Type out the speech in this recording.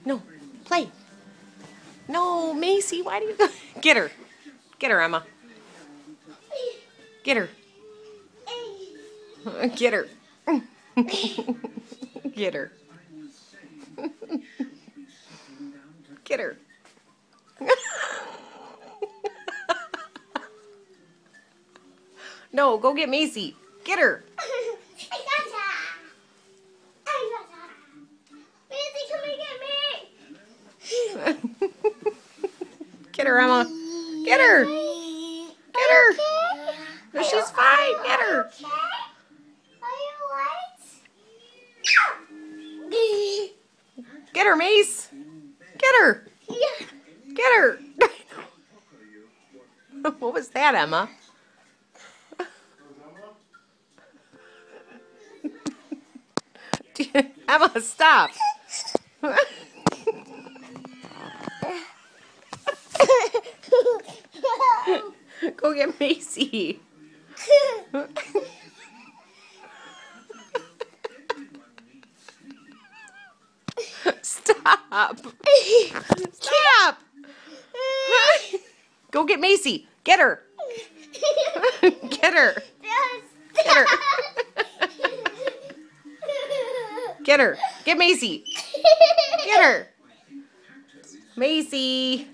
No, play. No, Macy, why do you go? Get her. Get her, Emma. Get her. Get her. Get her. Get her. No, go get Macy. Get her. Get her, Emma. Get her. Get her. No, she's fine. Get her. Get her, Mace. Get her. Get her. What was that, Emma? Emma, stop. Go get Macy. Stop. Stop. Go get Macy. Get her. Get her. Get her. Get her. Get Macy. Get her. Macy.